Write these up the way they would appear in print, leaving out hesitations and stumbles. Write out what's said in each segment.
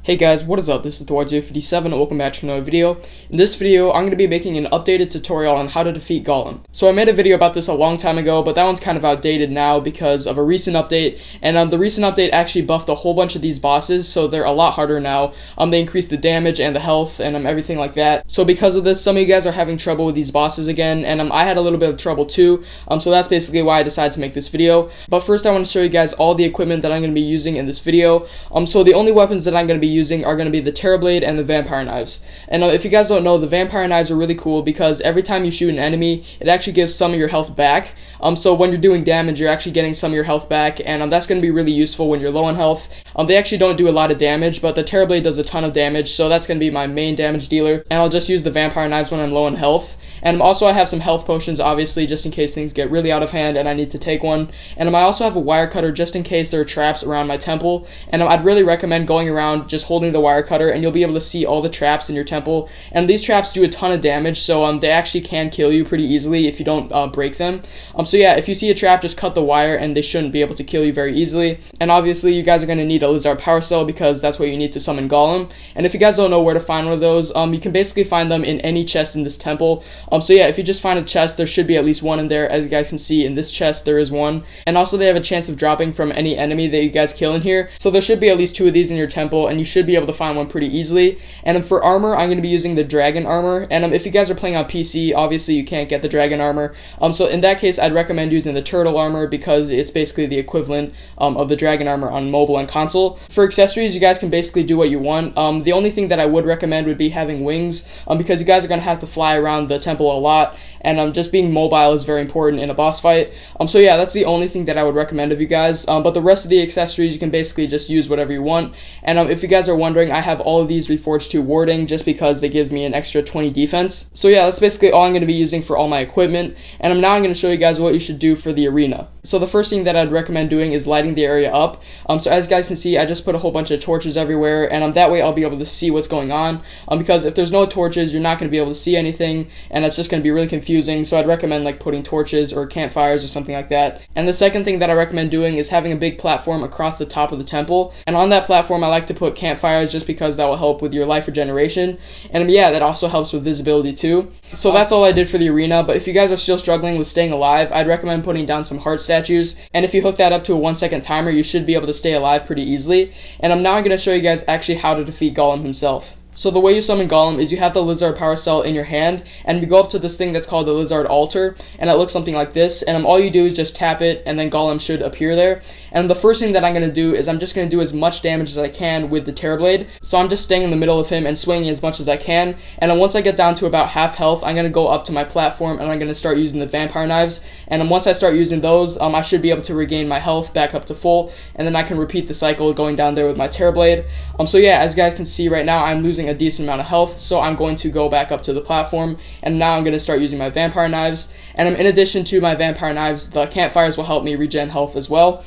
Hey guys, what is up? This is Terrraria57 and welcome back to another video. In this video, I'm going to be making an updated tutorial on how to defeat Golem. So I made a video about this a long time ago, but that one's kind of outdated now because of a recent update. And the recent update actually buffed a whole bunch of these bosses, so they're a lot harder now. They increased the damage and the health and everything like that. So because of this, some of you guys are having trouble with these bosses again, and I had a little bit of trouble too. So that's basically why I decided to make this video. But first I want to show you guys all the equipment that I'm going to be using in this video. So the only weapons that I'm going to be using are going to be the Terrorblade and the Vampire Knives. And if you guys don't know, the Vampire Knives are really cool because every time you shoot an enemy, it actually gives some of your health back. So when you're doing damage, you're actually getting some of your health back, and that's going to be really useful when you're low on health. They actually don't do a lot of damage, but the Terrorblade does a ton of damage, so that's going to be my main damage dealer. And I'll just use the Vampire Knives when I'm low on health. And also I have some health potions, obviously, just in case things get really out of hand and I need to take one. And I also have a wire cutter just in case there are traps around my temple. And I'd really recommend going around just holding the wire cutter, and you'll be able to see all the traps in your temple. And these traps do a ton of damage, so they actually can kill you pretty easily if you don't break them. So yeah, if you see a trap, just cut the wire and they shouldn't be able to kill you very easily. And obviously you guys are going to need a Lizard Power Cell because that's what you need to summon Golem. And if you guys don't know where to find one of those, you can basically find them in any chest in this temple. So yeah, if you just find a chest, there should be at least one in there. As you guys can see, in this chest there is one. And also they have a chance of dropping from any enemy that you guys kill in here. So there should be at least 2 of these in your temple, and you should be able to find one pretty easily. And for armor, I'm going to be using the Dragon Armor. And if you guys are playing on PC, obviously you can't get the Dragon Armor. So in that case, I'd recommend using the Turtle Armor because it's basically the equivalent of the Dragon Armor on mobile and console. For accessories, you guys can basically do what you want. The only thing that I would recommend would be having wings, because you guys are going to have to fly around the temple a lot, and just being mobile is very important in a boss fight. So yeah, that's the only thing that I would recommend of you guys. But the rest of the accessories, you can basically just use whatever you want. And if you guys are wondering, I have all of these reforged to warding just because they give me an extra 20 defense. So yeah, that's basically all I'm going to be using for all my equipment. And now I'm going to show you guys what you should do for the arena. So the first thing that I'd recommend doing is lighting the area up. So as you guys can see, I just put a whole bunch of torches everywhere, and that way I'll be able to see what's going on. Because if there's no torches, you're not going to be able to see anything, and that's just going to be really confusing. So I'd recommend like putting torches or campfires or something like that. And the second thing that I recommend doing is having a big platform across the top of the temple. And on that platform, I like to put campfires just because that will help with your life regeneration. And yeah, that also helps with visibility too. So that's all I did for the arena. But if you guys are still struggling with staying alive, I'd recommend putting down some heart statues. And if you hook that up to a 1-second timer, you should be able to stay alive pretty easily. And now I'm going to show you guys actually how to defeat Golem himself. So the way you summon Golem is you have the Lizard Power Cell in your hand, and you go up to this thing that's called the Lizard Altar, and it looks something like this. And all you do is just tap it, and then Golem should appear there. And the first thing that I'm going to do is I'm just going to do as much damage as I can with the Terrorblade. So I'm just staying in the middle of him and swinging as much as I can. And then once I get down to about half health, I'm going to go up to my platform, and I'm going to start using the Vampire Knives. And then once I start using those, I should be able to regain my health back up to full, and then I can repeat the cycle going down there with my Terrorblade. So yeah, as you guys can see right now, I'm losing a decent amount of health, so I'm going to go back up to the platform, and now I'm going to start using my Vampire Knives. And in addition to my Vampire Knives, the campfires will help me regen health as well.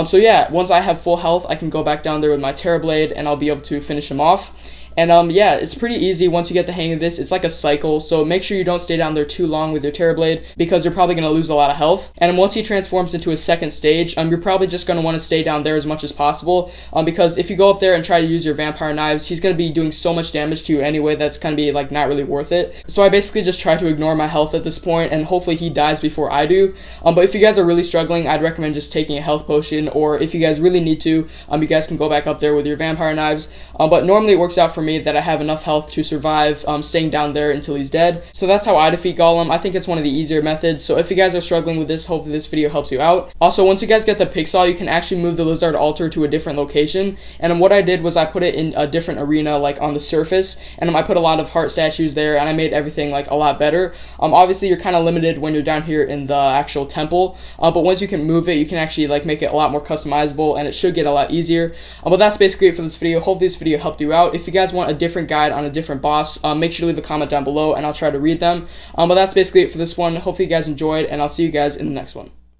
So yeah, once I have full health, I can go back down there with my Terrorblade, and I'll be able to finish him off. And yeah, it's pretty easy once you get the hang of this. It's like a cycle, so make sure you don't stay down there too long with your Terrorblade because you're probably going to lose a lot of health. And once he transforms into a second stage, you're probably just going to want to stay down there as much as possible, because if you go up there and try to use your Vampire Knives, he's going to be doing so much damage to you anyway that's going to be like not really worth it. So I basically just try to ignore my health at this point, and hopefully he dies before I do. But if you guys are really struggling, I'd recommend just taking a health potion, or if you guys really need to, you guys can go back up there with your Vampire Knives. But normally it works out for me that I have enough health to survive staying down there until he's dead. So that's how I defeat Golem. I think it's one of the easier methods. So if you guys are struggling with this, hopefully this video helps you out. Also, once you guys get the Pixel, you can actually move the Lizard Altar to a different location. And what I did was I put it in a different arena, like on the surface, and I put a lot of heart statues there, and I made everything like a lot better. Obviously you're kind of limited when you're down here in the actual temple, but once you can move it, you can actually like make it a lot more customizable, and it should get a lot easier. But that's basically it for this video. Hopefully this video helped you out. If you guys want a different guide on a different boss, make sure to leave a comment down below, and I'll try to read them. But that's basically it for this one. Hopefully you guys enjoyed, and I'll see you guys in the next one.